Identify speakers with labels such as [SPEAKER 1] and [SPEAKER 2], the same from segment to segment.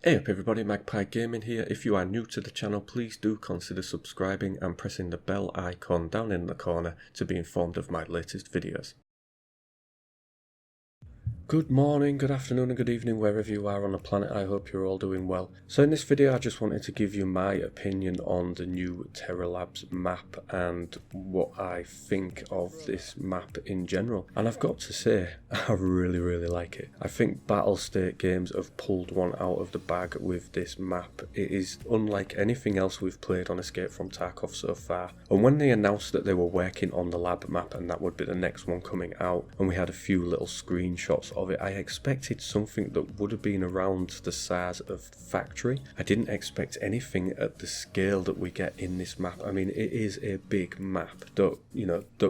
[SPEAKER 1] Hey up everybody, Magpie Gaming here. If you are new to the channel, please do consider subscribing and pressing the bell icon down in the corner to be informed of my latest videos. Good morning, good afternoon and good evening wherever you are on the planet. I hope you're all doing well. So in this video I just wanted to give you my opinion on the new Terra Labs map and what I think of this map in general. And I've got to say, I really like it. I think Battle State Games have pulled one out of the bag with this map. It is unlike anything else we've played on Escape from Tarkov so far. And when they announced that they were working on the lab map and that would be the next one coming out, and we had a few little screenshots of it, I expected something that would have been around the size of Factory. I didn't expect anything at the scale that we get in this map. I mean, it is a big map. Don't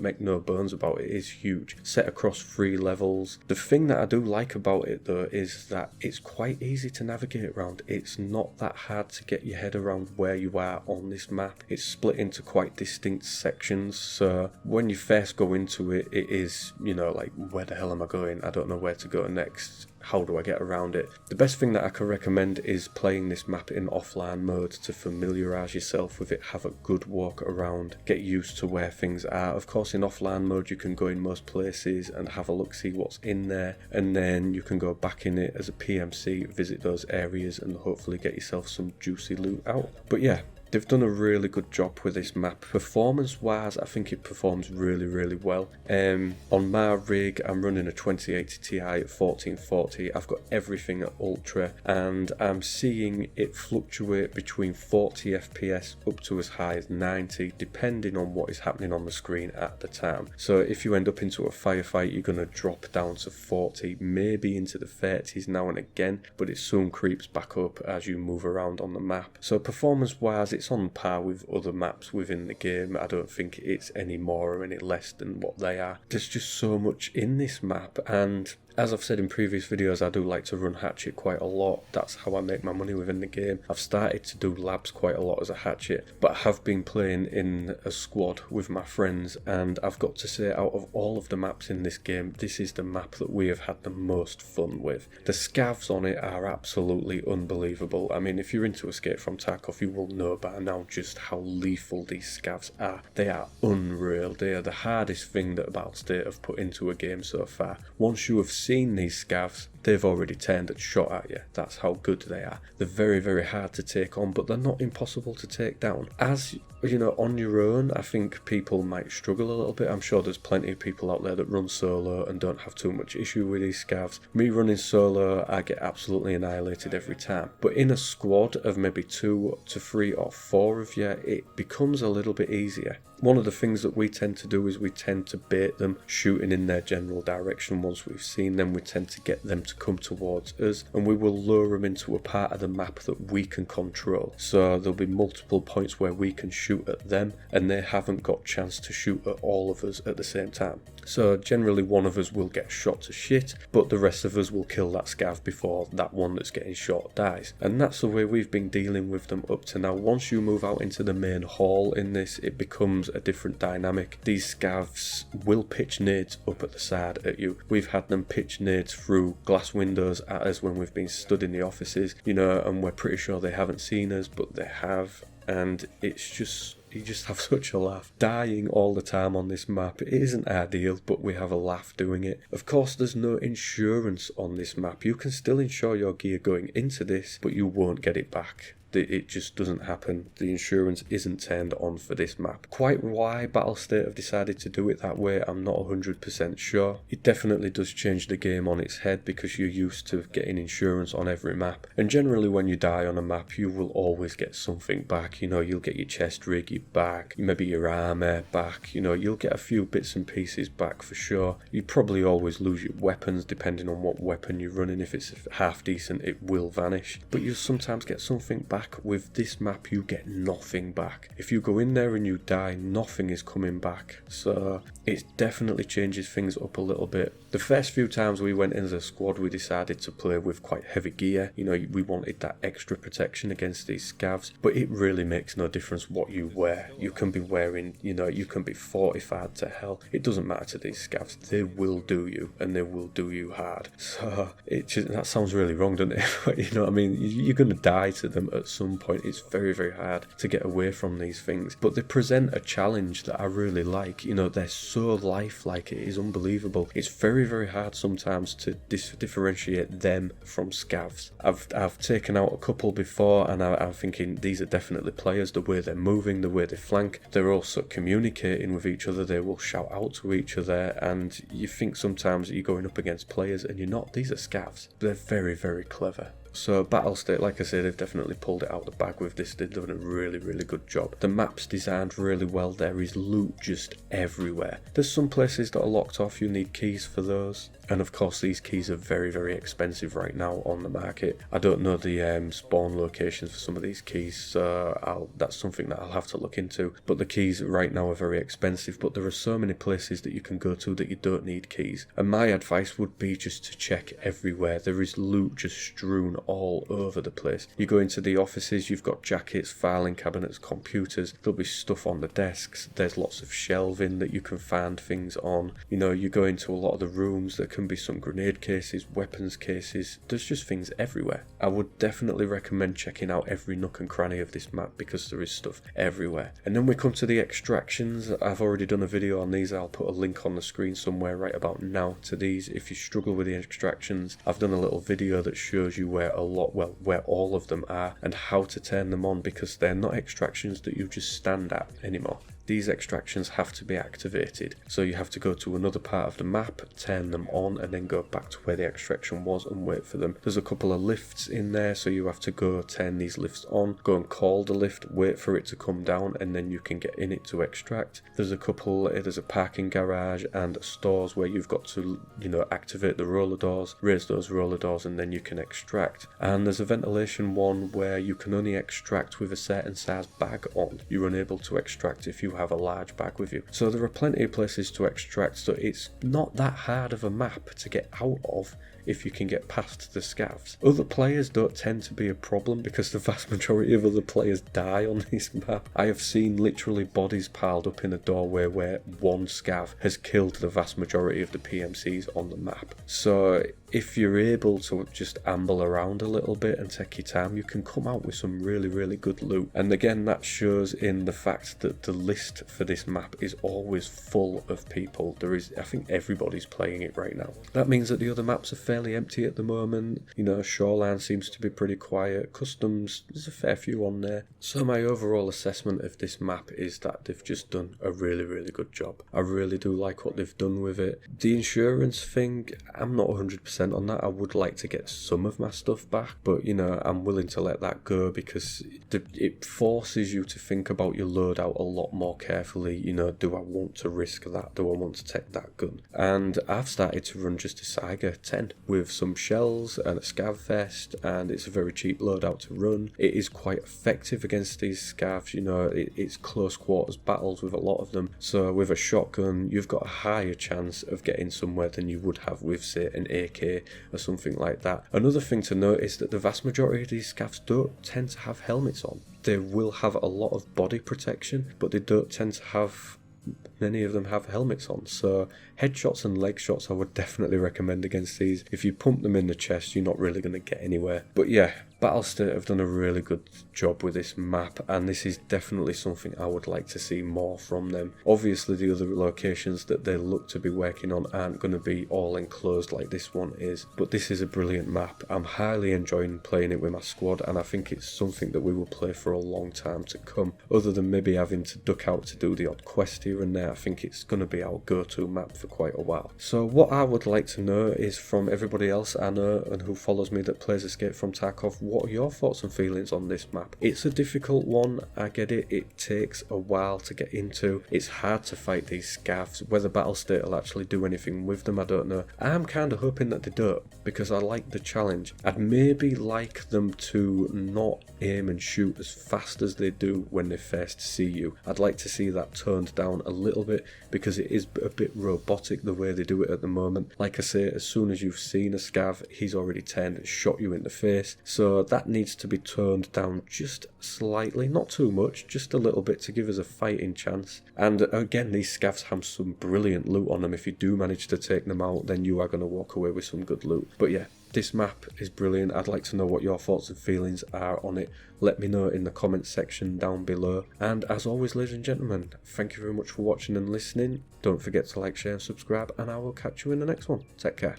[SPEAKER 1] make no bones about it. It is huge, set across 3 levels. The thing that I do like about it though is that it's quite easy to navigate around. It's not that hard to get your head around where you are on this map. It's split into quite distinct sections, so when you first go into it, it is, like, where the hell am I going? I don't know where to go next. How do I get around it? The best thing that I can recommend is playing this map in offline mode to familiarise yourself with it, have a good walk around, get used to where things are. Of course, in offline mode you can go in most places and have a look, see what's in there, and then you can go back in it as a PMC, visit those areas and hopefully get yourself some juicy loot out. But yeah, they've done a really good job with this map. Performance wise, I think it performs really well. On my rig, I'm running a 2080 Ti at 1440. I've got everything at ultra and I'm seeing it fluctuate between 40 FPS up to as high as 90, depending on what is happening on the screen at the time. So if you end up into a firefight, you're going to drop down to 40, maybe into the 30s now and again, but it soon creeps back up as you move around on the map. So performance wise, it's on par with other maps within the game. I don't think it's any more or any less than what they are. There's just so much in this map, and as I've said in previous videos, I do like to run Hatchet quite a lot. That's how I make my money within the game. I've started to do labs quite a lot as a Hatchet, but I have been playing in a squad with my friends, and I've got to say, out of all of the maps in this game, this is the map that we have had the most fun with. The scavs on it are absolutely unbelievable. I mean, if you're into Escape from Tarkov, you will know by now just how lethal these scavs are. They are unreal. They are the hardest thing that Battle State have put into a game so far. Once you have seen these scavs, they've already turned and shot at you. That's how good they are. They're very hard to take on, but they're not impossible to take down. As you know, on your own, I think people might struggle a little bit. I'm sure there's plenty of people out there that run solo and don't have too much issue with these scavs. Me running solo, I get absolutely annihilated every time. But in a squad of maybe 2 to 3 or 4 of you, it becomes a little bit easier. One of the things that we tend to do is we tend to bait them, shooting in their general direction. Once we've seen them, we tend to get them to come towards us, and we will lure them into a part of the map that we can control. So there'll be multiple points where we can shoot at them, and they haven't got chance to shoot at all of us at the same time. So generally one of us will get shot to shit, but the rest of us will kill that scav before that one that's getting shot dies. And that's the way we've been dealing with them up to now. Once you move out into the main hall in this, it becomes a different dynamic. These scavs will pitch nades up at the side at you. We've had them pitch nades through glass windows at us when we've been stood in the offices, and we're pretty sure they haven't seen us, but they have, and it's just, you just have such a laugh. Dying all the time on this map, it isn't ideal, but we have a laugh doing it. Of course, there's no insurance on this map. You can still insure your gear going into this, but you won't get it back. It just doesn't happen. The insurance isn't turned on for this map. Quite why Battle State have decided to do it that way, I'm not 100% sure. It definitely does change the game on its head because you're used to getting insurance on every map. And generally when you die on a map, you will always get something back. You'll get your chest rig, your back, maybe your armor back. You'll get a few bits and pieces back for sure. You probably always lose your weapons depending on what weapon you're running. If it's half decent, it will vanish. But you'll sometimes get something back back. With this map, you get nothing back. If you go in there and you die, nothing is coming back. So it definitely changes things up a little bit. The first few times we went in as a squad, we decided to play with quite heavy gear. You know, we wanted that extra protection against these scavs, but it really makes no difference what you wear. You can be wearing, you know, you can be fortified to hell. It doesn't matter to these scavs. They will do you, and they will do you hard. So that sounds really wrong, doesn't it? But you know what I mean? You're going to die to them at some point. It's very, very hard to get away from these things, but they present a challenge that I really like. You know, they're so lifelike. It is unbelievable. It's very, very hard sometimes to differentiate them from scavs. I've taken out a couple before, and I'm thinking these are definitely players. The way they're moving, the way they flank, they're also communicating with each other. They will shout out to each other, and you think sometimes you're going up against players and you're not. These are scavs. They're very, very clever. So Battle State, like I say, they've definitely pulled it out of the bag with this. They've done a really, really good job. The map's designed really well. There is loot just everywhere. There's some places that are locked off. You need keys for those. And of course, these keys are very, very expensive right now on the market. I don't know the spawn locations for some of these keys, so that's something that I'll have to look into. But the keys right now are very expensive, but there are so many places that you can go to that you don't need keys. And my advice would be just to check everywhere. There is loot just strewn all over the place. You go into the offices, you've got jackets, filing cabinets, computers. There'll be stuff on the desks. There's lots of shelving that you can find things on. You know, you go into a lot of the rooms, there can be some grenade cases, weapons cases. There's just things everywhere. I would definitely recommend checking out every nook and cranny of this map because there is stuff everywhere. And then we come to the extractions. I've already done a video on these. I'll put a link on the screen somewhere right about now to these. If you struggle with the extractions, I've done a little video that shows you where all of them are and how to turn them on, because they're not extractions that you just stand at anymore. These extractions have to be activated, so you have to go to another part of the map, turn them on, and then go back to where the extraction was and wait for them. There's a couple of lifts in there, so you have to go turn these lifts on, go and call the lift, wait for it to come down, and then you can get in it to extract. There's a parking garage and stores where you've got to, you know, activate the roller doors, raise those roller doors, and then you can extract. And there's a ventilation one where you can only extract with a certain size bag on. You're unable to extract if you have a large bag with you. So there are plenty of places to extract, so it's not that hard of a map to get out of if you can get past the scavs. Other players don't tend to be a problem because the vast majority of other players die on this map. I have seen literally bodies piled up in a doorway where one scav has killed the vast majority of the PMCs on the map. So if you're able to just amble around a little bit and take your time, you can come out with some really, really good loot. And again, that shows in the fact that the list for this map is always full of people. I think everybody's playing it right now. That means that the other maps are fairly empty at the moment. You know, Shoreline seems to be pretty quiet. Customs, there's a fair few on there. So my overall assessment of this map is that they've just done a really, really good job. I really do like what they've done with it. The insurance thing, I'm not 100% on that. I would like to get some of my stuff back, but you know, I'm willing to let that go because it forces you to think about your loadout a lot more carefully. You know, do I want to risk that? Do I want to take that gun? And I've started to run just a Saiga 10 with some shells and a scav vest, and it's a very cheap loadout to run. It is quite effective against these scavs. You know, it's close quarters battles with a lot of them, so with a shotgun you've got a higher chance of getting somewhere than you would have with, say, an AK or something like that. Another thing to note is that the vast majority of these scavs don't tend to have helmets on. They will have a lot of body protection, but they don't tend to have many of them have helmets on. So headshots and leg shots I would definitely recommend against these. If you pump them in the chest, you're not really going to get anywhere. But yeah, Battlestate have done a really good job with this map, and this is definitely something I would like to see more from them. Obviously the other locations that they look to be working on aren't going to be all enclosed like this one is, but this is a brilliant map. I'm highly enjoying playing it with my squad, and I think it's something that we will play for a long time to come. Other than maybe having to duck out to do the odd quest here and there, I think it's going to be our go-to map for quite a while. So what I would like to know is from everybody else I know and who follows me that plays Escape from Tarkov, what are your thoughts and feelings on this map? It's a difficult one, I get it, it takes a while to get into, it's hard to fight these scavs. Whether battle state will actually do anything with them, I don't know. I'm kind of hoping that they don't, because I like the challenge. I'd maybe like them to not aim and shoot as fast as they do when they first see you. I'd like to see that toned down a little bit, because it is a bit robotic the way they do it at the moment. Like I say, as soon as you've seen a scav, he's already turned and shot you in the face, so that needs to be toned down just slightly, not too much, just a little bit to give us a fighting chance. And again, these scavs have some brilliant loot on them. If you do manage to take them out, then you are going to walk away with some good loot. But yeah, this map is brilliant. I'd like to know what your thoughts and feelings are on it. Let me know in the comments section down below. And as always, ladies and gentlemen, thank you very much for watching and listening. Don't forget to like, share and subscribe, and I will catch you in the next one. Take care.